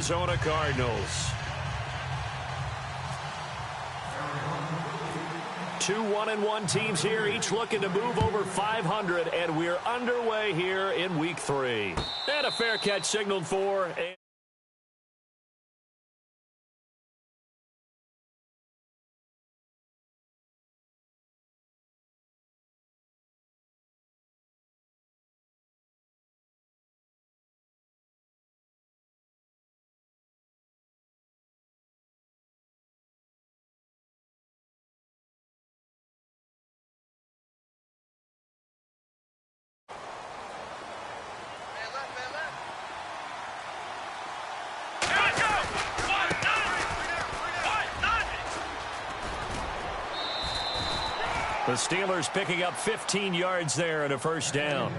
Arizona Cardinals. 2 1-1 teams here, each looking to move over 500, and we're underway here in Week 3. And a fair catch signaled for. The Steelers picking up 15 yards there and a first down.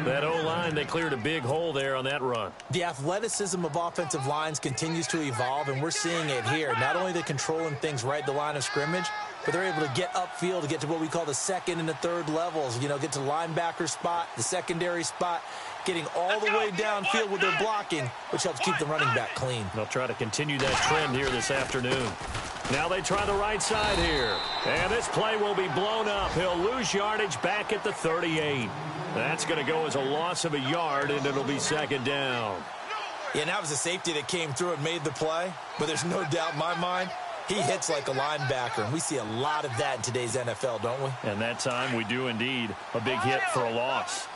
That O-line, they cleared a big hole there on that run. The athleticism of offensive lines continues to evolve, and we're seeing it here. Not only they're controlling things right at the line of scrimmage, but they're able to get upfield to get to what we call the second and the third levels. You know, get to the linebacker spot, the secondary spot, getting all the way downfield with their blocking, which helps keep the running back clean. They'll try to continue that trend here this afternoon. Now they try the right side here. And this play will be blown up. He'll lose yardage back at the 38. That's going to go as a loss of a yard, and it'll be second down. Yeah, and that was a safety that came through and made the play. But there's no doubt in my mind, he hits like a linebacker. And we see a lot of that in today's NFL, don't we? And that time we do indeed. A big hit for a loss.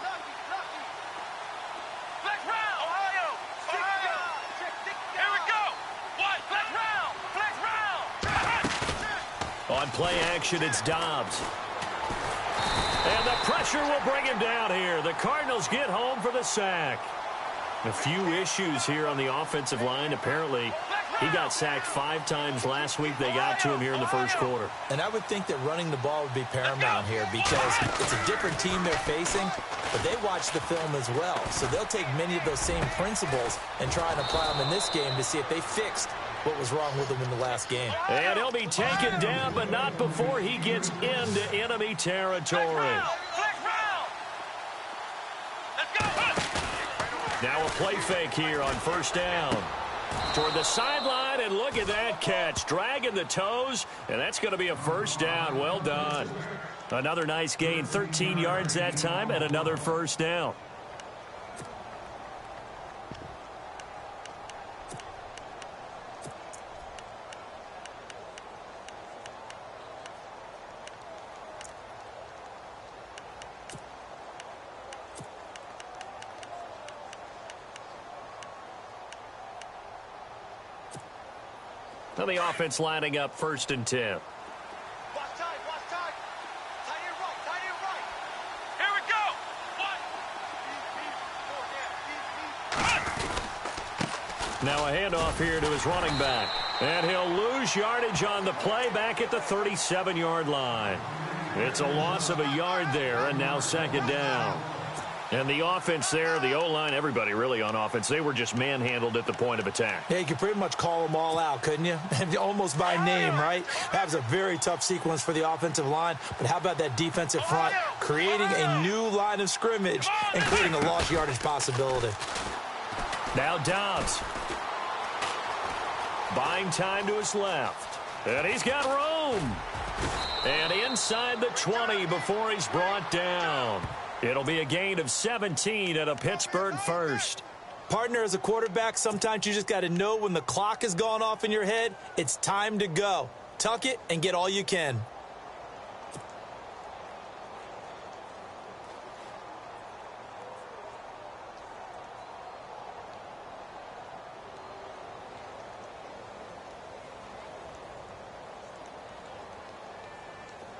On play action, it's Dobbs. And the pressure will bring him down here. The Cardinals get home for the sack. A few issues here on the offensive line. Apparently, he got sacked 5 times last week. They got to him here in the first quarter. And I would think that running the ball would be paramount here because it's a different team they're facing, but they watch the film as well. So they'll take many of those same principles and try and apply them in this game to see if they fixed what was wrong with him in the last game. And he'll be taken down, but not before he gets into enemy territory. Now a play fake here on first down. Toward the sideline, and look at that catch. Dragging the toes, and that's going to be a first down. Well done. Another nice gain, 13 yards that time, and another first down. Now the offense lining up first and 10. Watch time. Tie it right. Here we go. Now a handoff here to his running back. And he'll lose yardage on the play back at the 37-yard line. It's a loss of a yard there, and now second down. And the offense there, the O-line, everybody really on offense, they were just manhandled at the point of attack. Yeah, you could pretty much call them all out, couldn't you? Almost by name, right? That was a very tough sequence for the offensive line. But how about that defensive front creating a new line of scrimmage and creating a lost yardage possibility? Now Dobbs. Buying time to his left. And he's got room. And inside the 20 before he's brought down. It'll be a gain of 17 at a Pittsburgh first. Partner, as a quarterback, sometimes you just got to know when the clock has gone off in your head, it's time to go. Tuck it and get all you can.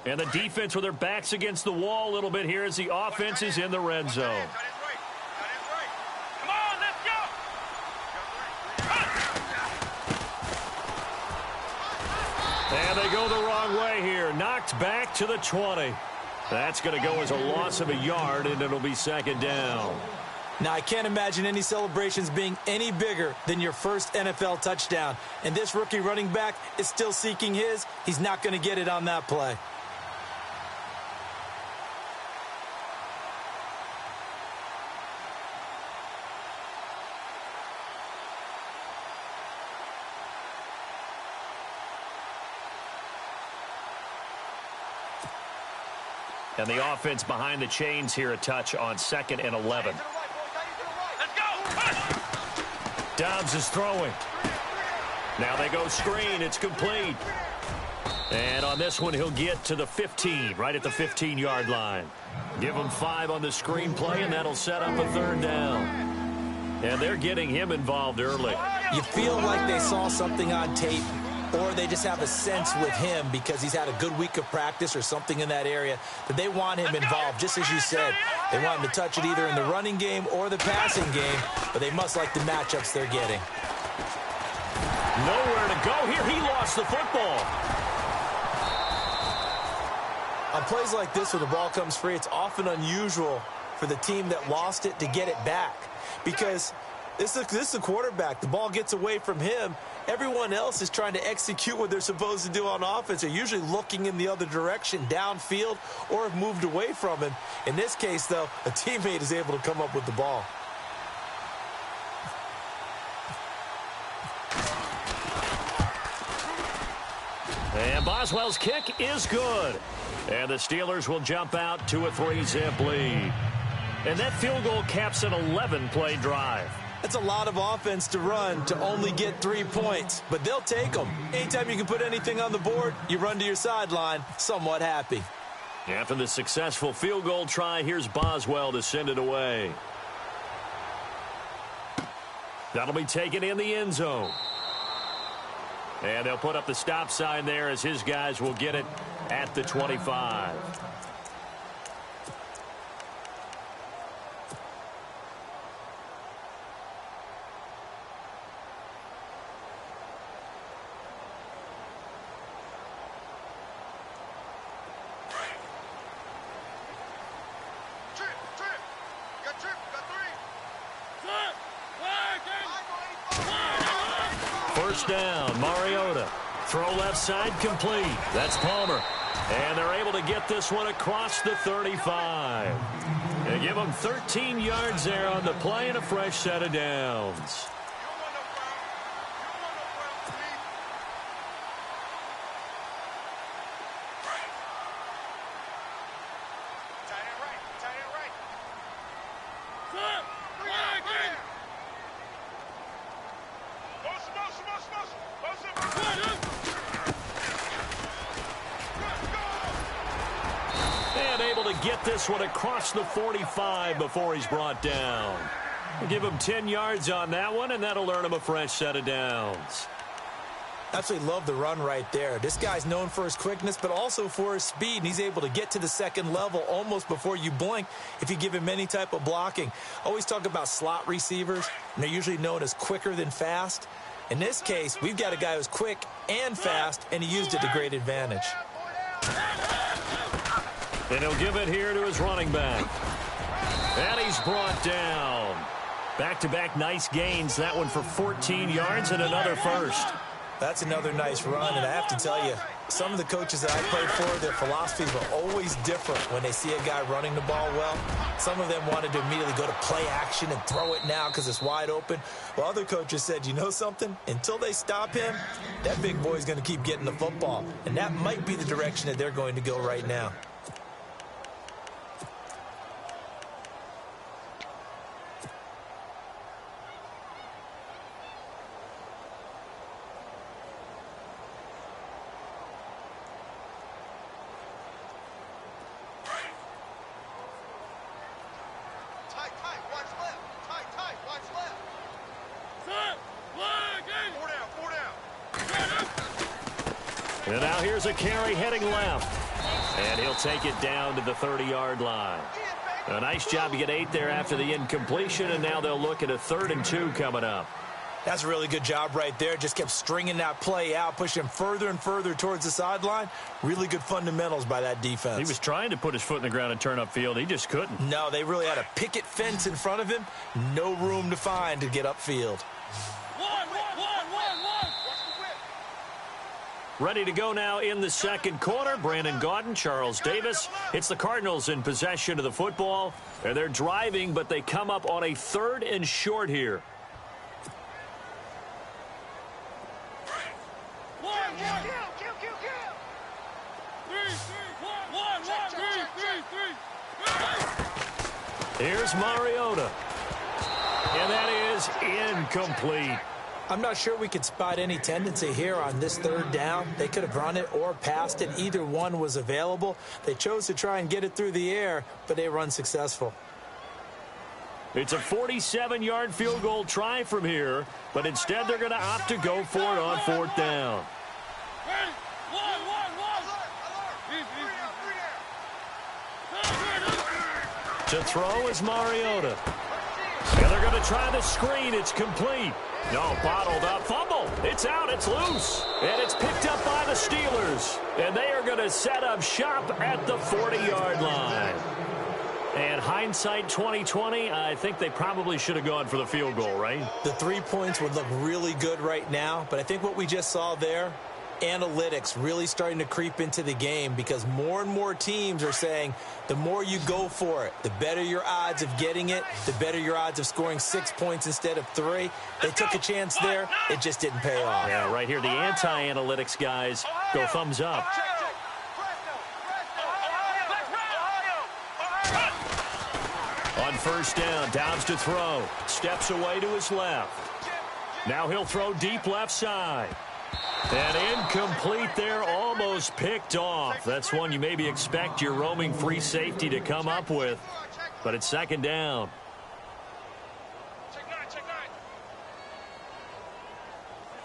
And the defense with their backs against the wall a little bit here as the offense is in the red zone. Come on, let's go. And they go the wrong way here. Knocked back to the 20. That's going to go as a loss of a yard, and it'll be second down. Now, I can't imagine any celebrations being any bigger than your first NFL touchdown. And this rookie running back is still seeking his. He's not going to get it on that play. And the offense behind the chains here a touch on 2nd and 11. Let's go. Dobbs is throwing. Now they go screen. It's complete. And on this one, he'll get to the 15, right at the 15-yard line. Give him 5 on the screenplay, and that'll set up a 3rd down. And they're getting him involved early. You feel like they saw something on tape, or they just have a sense with him because he's had a good week of practice or something in that area that they want him involved, just as you said. They want him to touch it either in the running game or the passing game, but they must like the matchups they're getting. Nowhere to go here. He lost the football. On plays like this where the ball comes free, it's often unusual for the team that lost it to get it back because this is the quarterback. The ball gets away from him. Everyone else is trying to execute what they're supposed to do on offense. They're usually looking in the other direction, downfield, or have moved away from him. In this case, though, a teammate is able to come up with the ball. And Boswell's kick is good. And the Steelers will jump out to a 3-zip lead. And that field goal caps an 11-play drive. That's a lot of offense to run to only get 3 points, but they'll take them. Anytime you can put anything on the board, you run to your sideline somewhat happy. After the successful field goal try, here's Boswell to send it away. That'll be taken in the end zone. And they'll put up the stop sign there as his guys will get it at the 25. First down, Mariota. Throw left side complete. That's Palmer. And they're able to get this one across the 35. They give them 13 yards there on the play and a fresh set of downs. Get this one across the 45 before he's brought down. We'll give him 10 yards on that one, and that'll earn him a fresh set of downs. Absolutely love the run right there. This guy's known for his quickness, but also for his speed, and he's able to get to the second level almost before you blink if you give him any type of blocking. Always talk about slot receivers, and they're usually known as quicker than fast. In this case, we've got a guy who's quick and fast, and he used it to great advantage. And he'll give it here to his running back. And he's brought down. Back-to-back nice gains. That one for 14 yards and another first. That's another nice run, and I have to tell you, some of the coaches that I played for, their philosophies were always different when they see a guy running the ball well. Some of them wanted to immediately go to play action and throw it now because it's wide open. While other coaches said, you know something? Until they stop him, that big boy's going to keep getting the football. And that might be the direction that they're going to go right now. And now here's a carry heading left. And he'll take it down to the 30-yard line. A nice job to get 8 there after the incompletion, and now they'll look at a 3rd and 2 coming up. That's a really good job right there. Just kept stringing that play out, pushing him further and further towards the sideline. Really good fundamentals by that defense. He was trying to put his foot in the ground and turn upfield. He just couldn't. No, they really had a picket fence in front of him. No room to find to get upfield. Ready to go now in the second quarter. Brandon Gaudin, Charles Davis. It's the Cardinals in possession of the football. And they're driving, but they come up on a 3rd and short here. Here's Mariota. And that is incomplete. I'm not sure we could spot any tendency here on this third down. They could have run it or passed it. Either one was available. They chose to try and get it through the air, but they were unsuccessful. It's a 47-yard field goal try from here, but instead they're going to opt to go for it on fourth down. To throw is Mariota. And they're going to try the screen. It's complete. No, bottled up. Fumble. It's out. It's loose. And it's picked up by the Steelers. And they are going to set up shop at the 40-yard line. And hindsight 2020, I think they probably should have gone for the field goal, right? The 3 points would look really good right now, but I think what we just saw there, analytics really starting to creep into the game because more and more teams are saying the more you go for it, the better your odds of getting it, the better your odds of scoring 6 points instead of 3. They took a chance there. It just didn't pay off. Yeah, right here, the anti-analytics guys go thumbs up. On first down, Dobbs to throw. Steps away to his left. Now he'll throw deep left side. And incomplete there, almost picked off. That's one you maybe expect your roaming free safety to come up with. But it's second down. Check nine, check nine.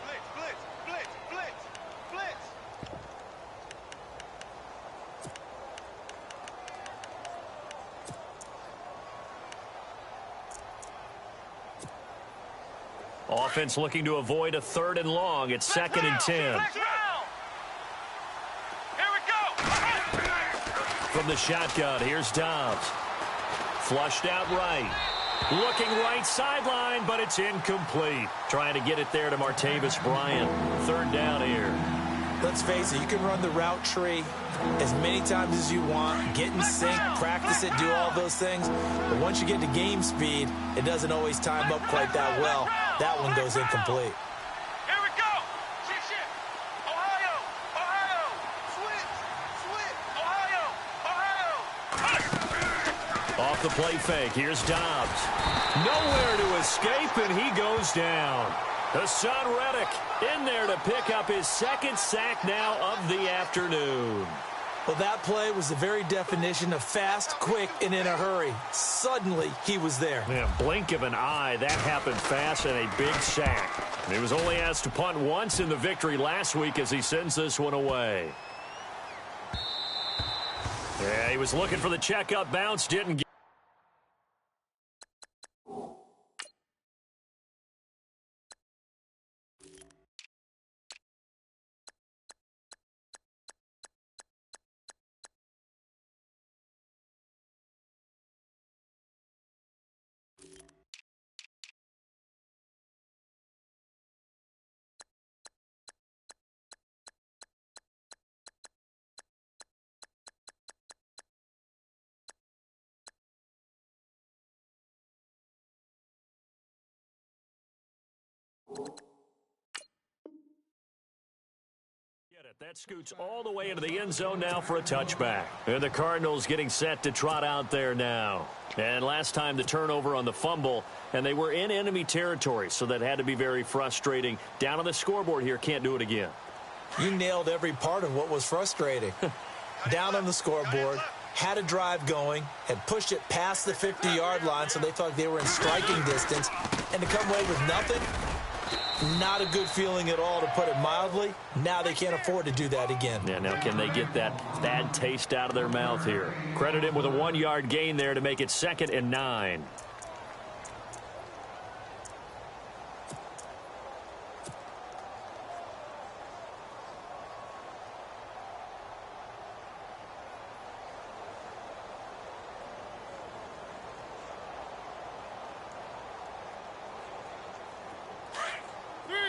Blitz, blitz, blitz, blitz, blitz. Offense looking to avoid a 3rd and long. It's 2nd and 10. Here we go. From the shotgun, here's Dobbs. Flushed out right. Looking right sideline, but it's incomplete. Trying to get it there to Martavis Bryant. 3rd down here. Let's face it, you can run the route tree as many times as you want, get in sync, practice it, do all those things. But once you get to game speed, it doesn't always time up quite that well. That one goes incomplete. Here we go. Shit. Ohio. Ohio. Switch. Ohio. Off the play fake, here's Dobbs. Nowhere to escape, and he goes down. Hassan Reddick in there to pick up his 2nd sack now of the afternoon. Well, that play was the very definition of fast, quick, and in a hurry. Suddenly, he was there. Yeah, blink of an eye, that happened fast and a big sack. And he was only asked to punt once in the victory last week as he sends this one away. Yeah, he was looking for the checkup bounce, didn't get. That scoots all the way into the end zone now for a touchback. And the Cardinals getting set to trot out there now. And last time the turnover on the fumble, and they were in enemy territory, so that had to be very frustrating. Down on the scoreboard here, can't do it again. You nailed every part of what was frustrating. Down on the scoreboard, had a drive going, had pushed it past the 50-yard line, so they thought they were in striking distance, and to come away with nothing, not a good feeling at all, to put it mildly. Now they can't afford to do that again. Yeah, now can they get that bad taste out of their mouth here? Credit him with a 1-yard gain there to make it 2nd and 9.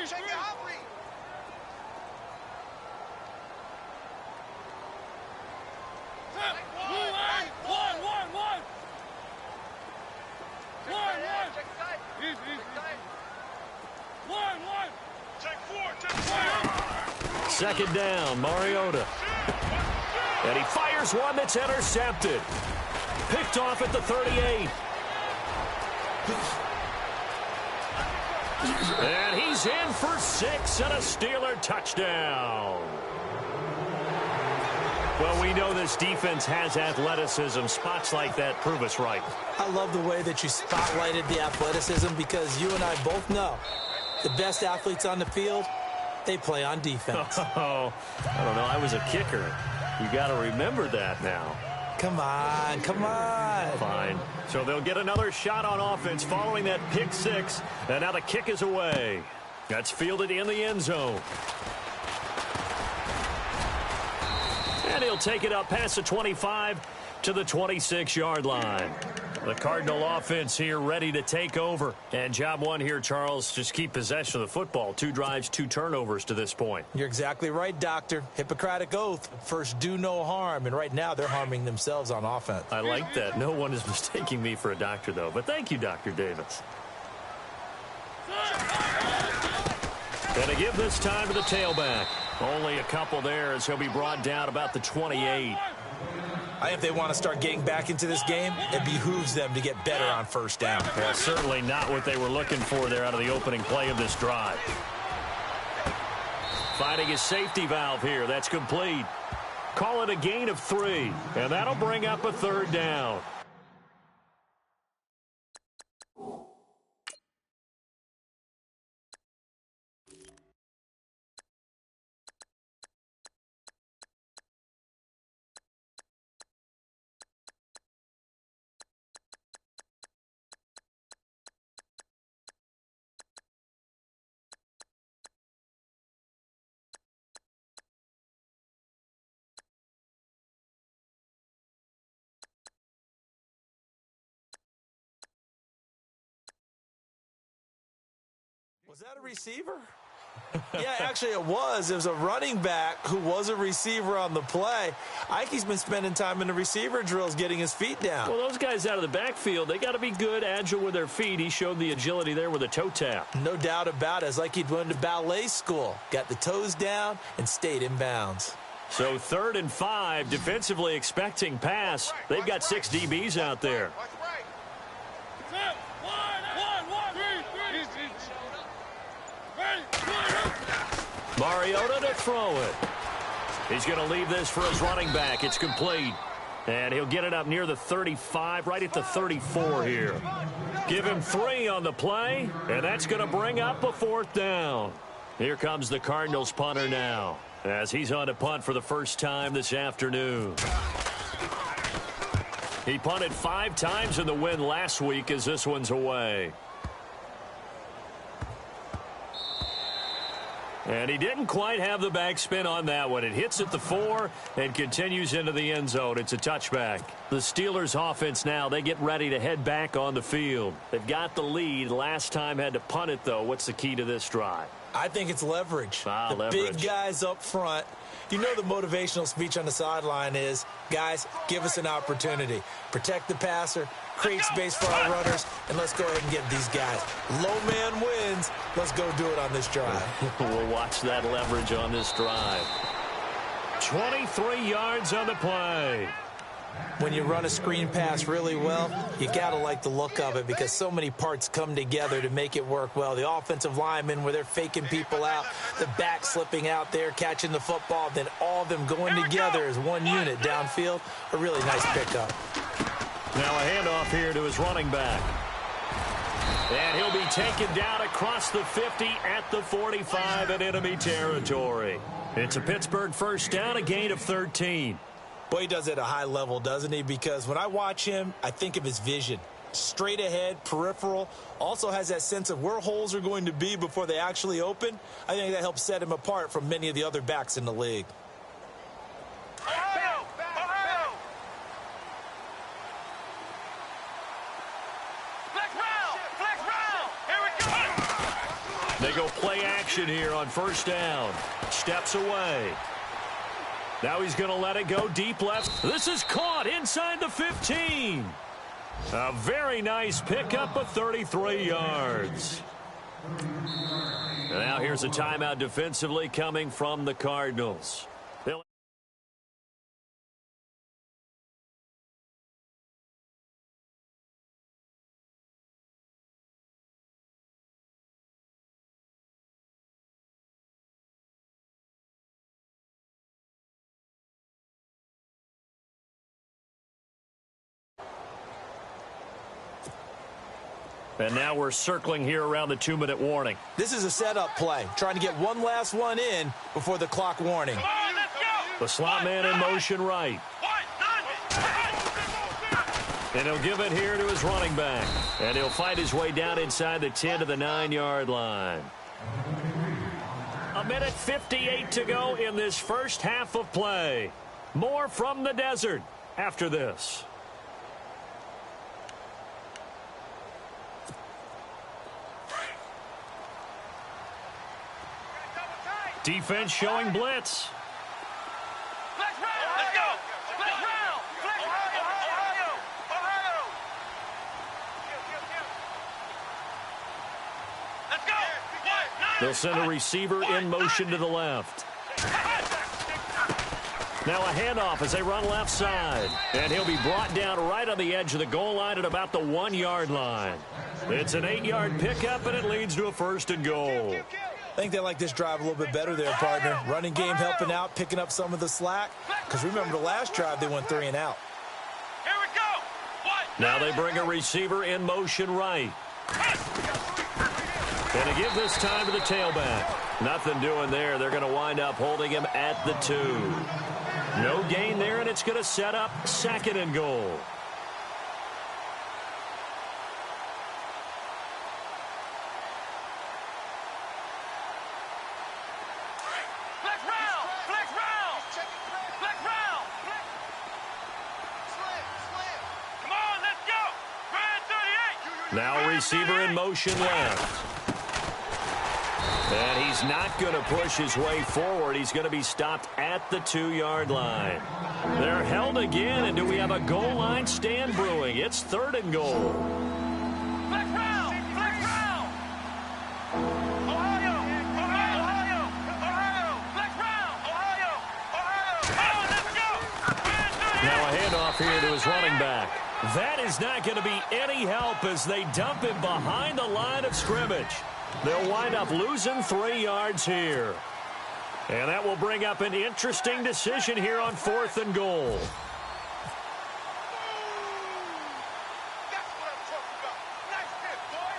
Check it out, Reed. Check side. Check four. Second down, Mariota. And he fires one that's intercepted. Picked off at the 38. And he's in for 6 and a Steeler touchdown. Well, we know this defense has athleticism. Spots like that prove us right. I love the way that you spotlighted the athleticism because you and I both know the best athletes on the field, they play on defense. Oh, I don't know. I was a kicker. You got to remember that now. Come on, come on. Fine. So they'll get another shot on offense following that pick 6. And now the kick is away. That's fielded in the end zone. And he'll take it up past the 25 to the 26-yard line. The Cardinal offense here ready to take over. And job one here, Charles, just keep possession of the football. 2 drives, 2 turnovers to this point. You're exactly right, Doctor. Hippocratic oath. First, do no harm. And right now, they're harming themselves on offense. I like that. No one is mistaking me for a doctor, though. But thank you, Dr. Davis. And to give this time to the tailback. Only a couple there as he'll be brought down about the 28. I think if they want to start getting back into this game, it behooves them to get better on first down. Well, certainly not what they were looking for there out of the opening play of this drive. Finding his safety valve here. That's complete. Call it a gain of 3, and that'll bring up a 3rd down. Was that a receiver? Yeah, actually it was. It was a running back who was a receiver on the play. Ike's been spending time in the receiver drills getting his feet down. Well, those guys out of the backfield, they got to be good, agile with their feet. He showed the agility there with a toe tap. No doubt about it. It's like he'd went to ballet school. Got the toes down and stayed in bounds. So 3rd and 5, defensively expecting pass. They've got 6 DBs out there. Mariota to throw it. He's going to leave this for his running back. It's complete. And he'll get it up near the 35, right at the 34 here. Give him 3 on the play, and that's going to bring up a 4th down. Here comes the Cardinals punter now, as he's on to punt for the first time this afternoon. He punted 5 times in the win last week as this one's away. And he didn't quite have the backspin on that one. It hits at the 4 and continues into the end zone. It's a touchback. The Steelers offense now, they get ready to head back on the field. They've got the lead. Last time had to punt it, though. What's the key to this drive? I think it's leverage. Leverage. Big guys up front. You know the motivational speech on the sideline is, guys, give us an opportunity. Protect the passer, create space for our runners, and let's go ahead and get these guys. Low man wins. Let's go do it on this drive. We'll watch that leverage on this drive. 23 yards on the play. When you run a screen pass really well, you got to like the look of it because so many parts come together to make it work well. The offensive linemen where they're faking people out, the back slipping out there, catching the football, then all of them going together as one unit downfield. A really nice pickup. Now a handoff here to his running back. And he'll be taken down across the 50 at the 45 in enemy territory. It's a Pittsburgh first down, a gain of 13. Boy, he does it at a high level, doesn't he? Because when I watch him, I think of his vision. Straight ahead, peripheral, also has that sense of where holes are going to be before they actually open. I think that helps set him apart from many of the other backs in the league. They go play action here on first down. Steps away. Now he's going to let it go deep left. This is caught inside the 15. A very nice pickup of 33 yards. And now here's a timeout defensively coming from the Cardinals. And now we're circling here around the 2-minute warning. This is a setup play, trying to get one last one in before the clock warning. Come on, let's go. The slot man in motion right. And he'll give it here to his running back. And he'll fight his way down inside the 10 to the 9-yard line. 1:58 to go in this first half of play. More from the desert after this. Defense showing blitz. Let's go. Let's round. Ohio. Let's go. They'll send a receiver in motion to the left. Now a handoff as they run left side. And he'll be brought down right on the edge of the goal line at about the 1-yard line. It's an 8-yard pickup, and it leads to a 1st and goal. I think they like this drive a little bit better there, partner. Running game helping out, picking up some of the slack. Because remember the last drive, they went 3 and out. Here we go. Now they bring a receiver in motion right. And to give this time to the tailback. Nothing doing there. They're going to wind up holding him at the 2. No gain there, and it's going to set up 2nd and goal. Now receiver in motion left. And he's not going to push his way forward. He's going to be stopped at the 2-yard line. They're held again, and do we have a goal line stand brewing? It's 3rd and goal. Now a handoff here to his running back. That is not going to be any help as they dump him behind the line of scrimmage. They'll wind up losing 3 yards here. And that will bring up an interesting decision here on 4th and goal. That's what I'm talking about. Nice hit, boy.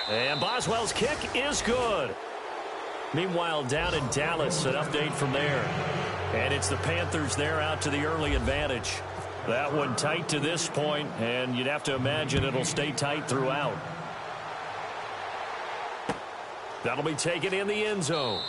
And Boswell's kick is good. Meanwhile, down in Dallas, an update from there. And it's the Panthers there out to the early advantage. That one tight to this point, and you'd have to imagine it'll stay tight throughout. That'll be taken in the end zone.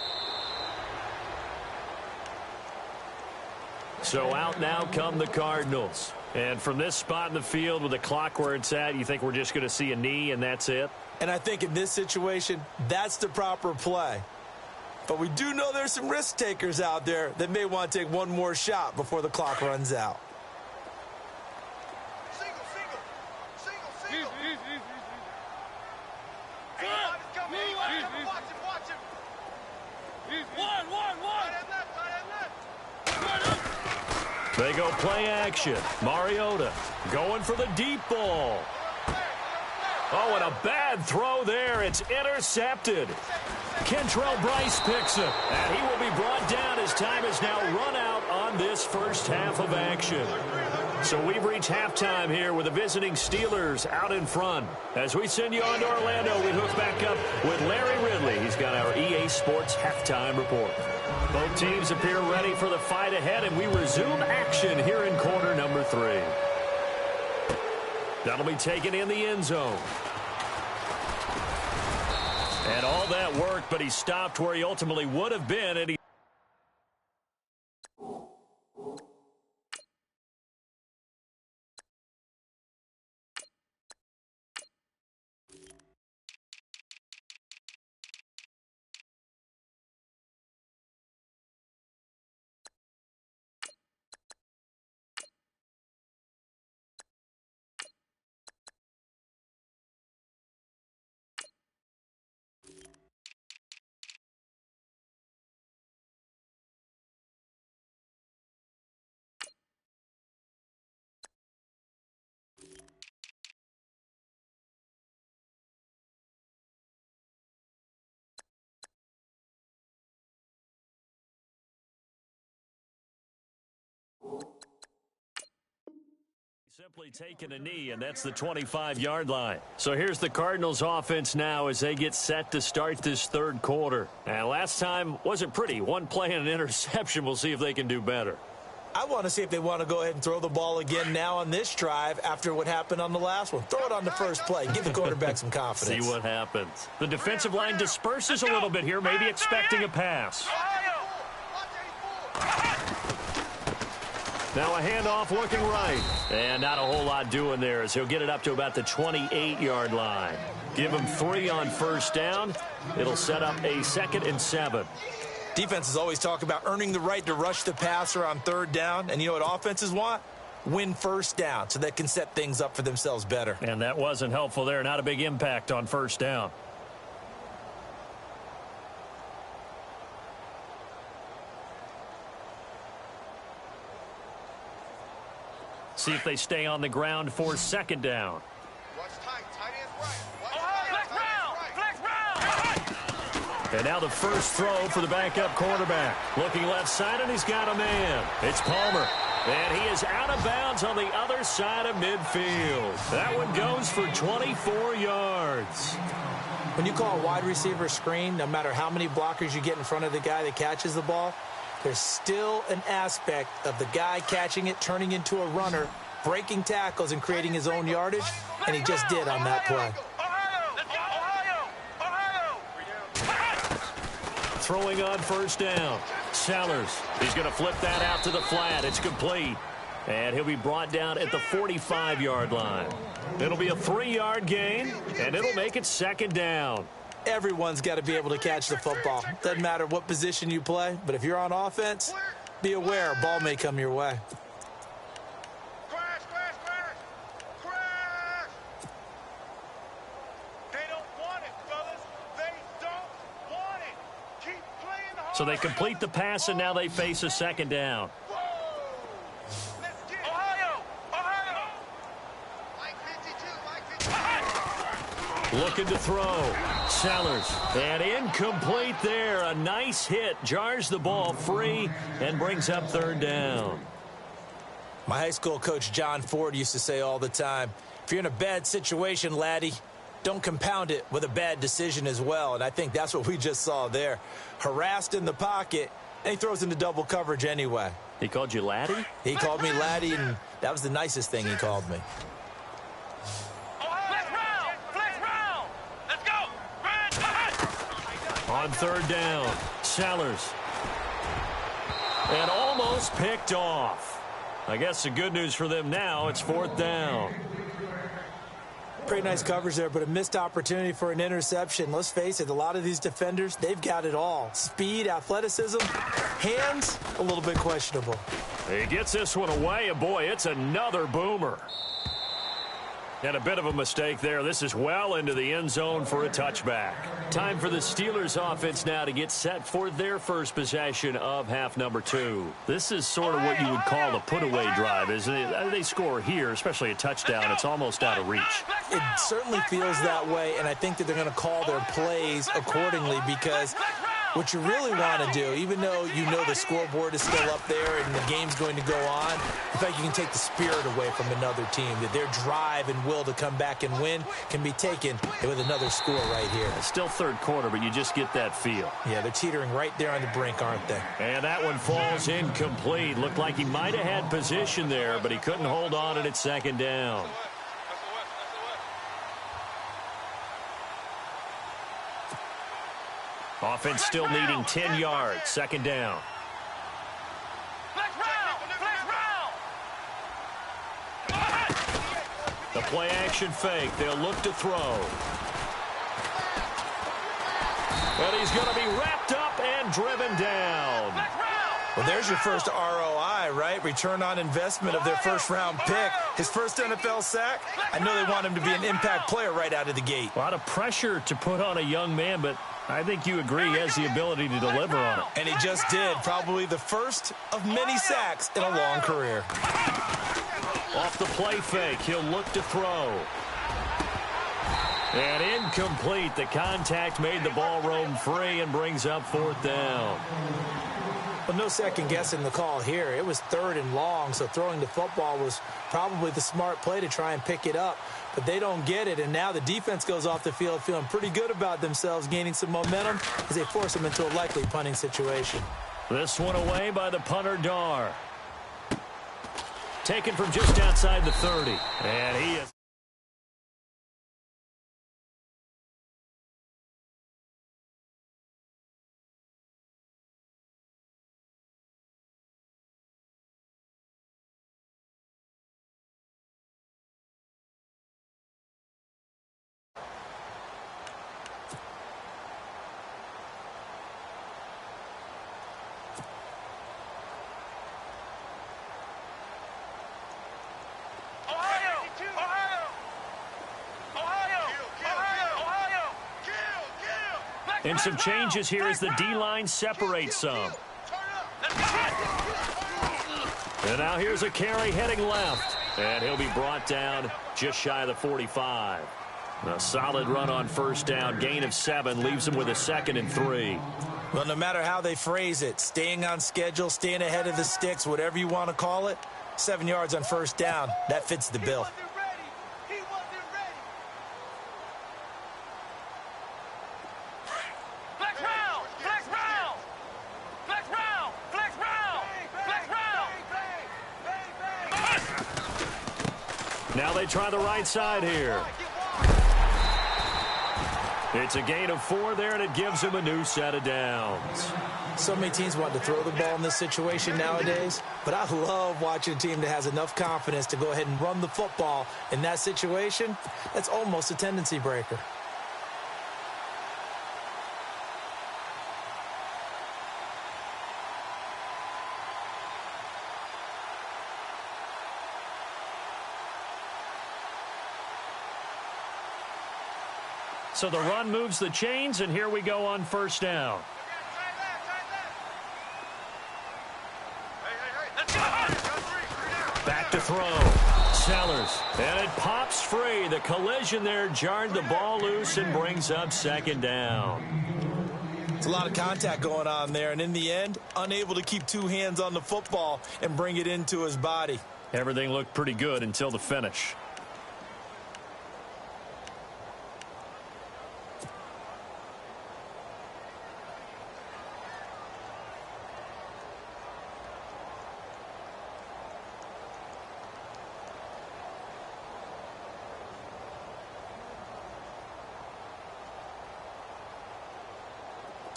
So out now come the Cardinals. And from this spot in the field with the clock where it's at, you think we're just going to see a knee and that's it? And I think in this situation, that's the proper play. But we do know there's some risk takers out there that may want to take one more shot before the clock runs out. Single. Hey, it's coming. Watch him. One. Right in left. They go play action. Mariota going for the deep ball. Oh, and a bad throw there. It's intercepted. Kentrell Bryce picks it. And he will be brought down as time is now run out on this first half of action. So we've reached halftime here with the visiting Steelers out in front. As we send you on to Orlando, we hook back up with Larry Ridley. He's got our EA Sports halftime report. Both teams appear ready for the fight ahead, and we resume action here in quarter number 3. That'll be taken in the end zone. And all that work, but he stopped where he ultimately would have been, and he Simply taking a knee, and that's the 25-yard line. So here's the Cardinals offense now as they get set to start this third quarter. And last time wasn't pretty. One play and an interception. We'll see if they can do better. I want to see if they want to go ahead and throw the ball again now on this drive after what happened on the last one. Throw it on the first play. Give the quarterback some confidence. See what happens. The defensive line disperses a little bit here, maybe expecting a pass. Now a handoff looking right. And not a whole lot doing there as he'll get it up to about the 28-yard line. Give him 3 on first down. It'll set up a 2nd and 7. Defenses always talk about earning the right to rush the passer on third down. And you know what offenses want? Win first down so they can set things up for themselves better. And that wasn't helpful there. Not a big impact on first down. See if they stay on the ground for 2nd down. And now the first throw for the backup quarterback. Looking left side, and he's got a man. It's Palmer. And he is out of bounds on the other side of midfield. That one goes for 24 yards. When you call a wide receiver screen, no matter how many blockers you get in front of the guy that catches the ball, there's still an aspect of the guy catching it, turning into a runner, breaking tackles and creating his own yardage, and he just did on that play. Throwing on first down. Sellers. He's going to flip that out to the flat. It's complete. And he'll be brought down at the 45-yard line. It'll be a 3-yard gain, and it'll make it 2nd down. Everyone's got to be able to catch the football. Doesn't matter what position you play, but if you're on offense, be aware a ball may come your way. So they complete the pass, and now they face a 2nd down. Looking to throw. Sellers. And incomplete there. A nice hit. Jars the ball free and brings up 3rd down. My high school coach, John Ford, used to say all the time, if you're in a bad situation, laddie, don't compound it with a bad decision as well. And I think that's what we just saw there. Harassed in the pocket, and he throws into double coverage anyway. He called you laddie? He called me laddie, and that was the nicest thing he called me. On 3rd down, Sellers. And almost picked off. I guess the good news for them now, it's 4th down. Pretty nice coverage there, but a missed opportunity for an interception. Let's face it, a lot of these defenders, they've got it all. Speed, athleticism, hands, a little bit questionable. He gets this one away, and boy, it's another boomer. And a bit of a mistake there. This is well into the end zone for a touchback. Time for the Steelers offense now to get set for their first possession of half number 2. This is sort of what you would call a put-away drive, isn't it? They score here, especially a touchdown. It's almost out of reach. It certainly feels that way, and I think that they're going to call their plays accordingly because what you really want to do, even though you know the scoreboard is still up there and the game's going to go on, in fact, you can take the spirit away from another team, that their drive and will to come back and win can be taken with another score right here. It's still 3rd quarter, but you just get that feel. Yeah, they're teetering right there on the brink, aren't they? And that one falls incomplete. Looked like he might have had position there, but he couldn't hold on at 2nd down. Offense still needing 10 yards. 2nd down. The play action fake. They'll look to throw. And he's going to be wrapped up and driven down. Well, there's your first ROI, right? Return on investment of their first-round pick. His first NFL sack. I know they want him to be an impact player right out of the gate. A lot of pressure to put on a young man, but I think you agree he has the ability to deliver on it. And he just did. Probably the first of many sacks in a long career. Off the play fake, he'll look to throw. And incomplete. The contact made the ball roam free and brings up 4th down. Well, no second guessing the call here. It was 3rd and long, so throwing the football was probably the smart play to try and pick it up. But they don't get it, and now the defense goes off the field feeling pretty good about themselves, gaining some momentum as they force them into a likely punting situation. This one away by the punter, Dar. Taken from just outside the 30. And he is... And some changes here as the D-line separates some. And now here's a carry heading left. And he'll be brought down just shy of the 45. A solid run on first down. Gain of 7 leaves him with a 2nd and 3. Well, no matter how they phrase it, staying on schedule, staying ahead of the sticks, whatever you want to call it, 7 yards on first down, that fits the bill. Now they try the right side here. It's a gain of 4 there, and it gives him a new set of downs. So many teams want to throw the ball in this situation nowadays, but I love watching a team that has enough confidence to go ahead and run the football in that situation. That's almost a tendency breaker. So the run moves the chains, and here we go on first down. Back to throw. Sellers. And it pops free. The collision there jarred the ball loose and brings up 2nd down. It's a lot of contact going on there, and in the end, unable to keep 2 hands on the football and bring it into his body. Everything looked pretty good until the finish.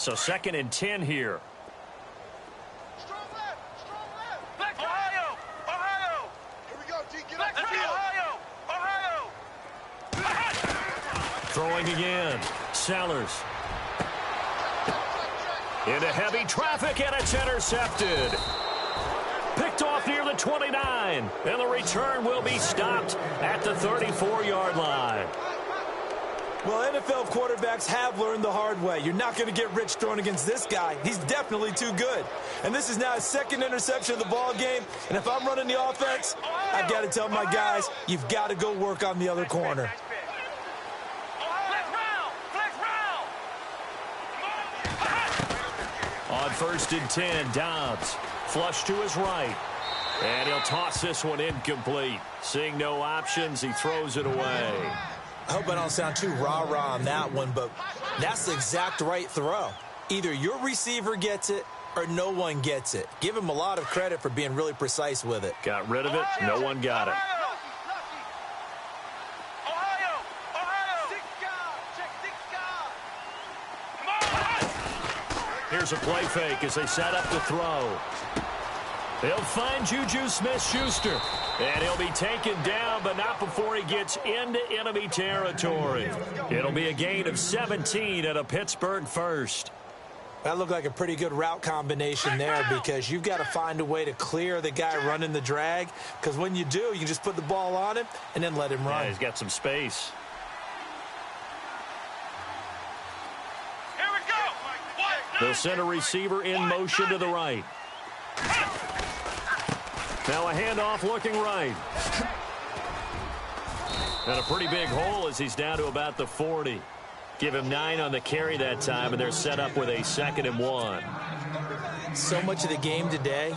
So 2nd and 10 here. Strong left. Back Ohio. Here we go, D. Get up the field. Ohio. Throwing again. Sellers. Into heavy traffic, and it's intercepted. Picked off near the 29. And the return will be stopped at the 34-yard line. Well, NFL quarterbacks have learned the hard way. You're not going to get rich throwing against this guy. He's definitely too good. And this is now his 2nd interception of the ball game. And if I'm running the offense, I've got to tell my guys, you've got to go work on the other corner. On 1st and 10, Dobbs. Flush to his right. And he'll toss this one incomplete. Seeing no options, he throws it away. I hope I don't sound too rah-rah on that one, but that's the exact right throw. Either your receiver gets it or no one gets it. Give him a lot of credit for being really precise with it. Got rid of it. No one got it. Here's a play fake as they set up to throw. They'll find Juju Smith-Schuster. And he'll be taken down, but not before he gets into enemy territory. It'll be a gain of 17 at a Pittsburgh first. That looked like a pretty good route combination there, because you've got to find a way to clear the guy running the drag, because when you do, you can just put the ball on him and then let him run. Yeah, he's got some space. Here we go. They'll send a receiver in motion to the right. Now a handoff looking right. And a pretty big hole as he's down to about the 40. Give him 9 on the carry that time, and they're set up with a 2nd and 1. So much of the game today,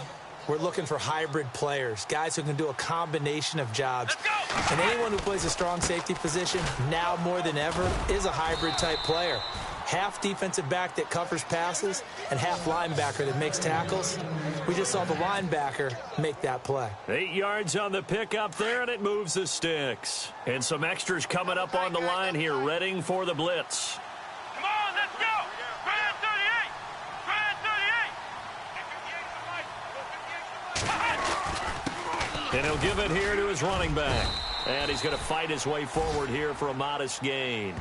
we're looking for hybrid players, guys who can do a combination of jobs. And anyone who plays a strong safety position, now more than ever, is a hybrid-type player. Half defensive back that covers passes and half linebacker that makes tackles. We just saw the linebacker make that play. 8 yards on the pickup there, and it moves the sticks. And some extras coming up on the line here, readying for the blitz. Come on, let's go. Right at 38. And he'll give it here to his running back. And he's going to fight his way forward here for a modest gain.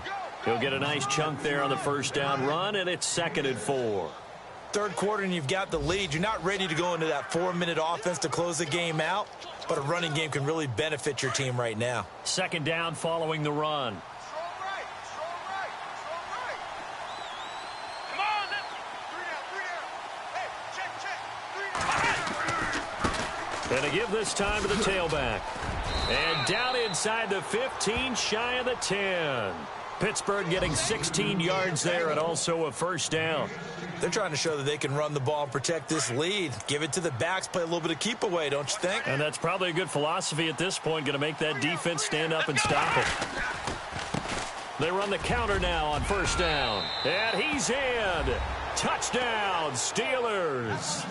He'll get a nice chunk there on the first down run, and it's 2nd and 4. Third quarter, and you've got the lead. You're not ready to go into that 4-minute offense to close the game out, but a running game can really benefit your team right now. 2nd down following the run. Strong right. Strong right. Come on, let's 3 down. Hey, check. 3 down. And to give this time to the tailback. And down inside the 15, shy of the 10. Pittsburgh getting 16 yards there and also a first down. They're trying to show that they can run the ball and protect this lead. Give it to the backs, play a little bit of keep away, don't you think? And that's probably a good philosophy at this point, going to make that defense stand up and stop it. They run the counter now on first down. And he's in. Touchdown, Steelers.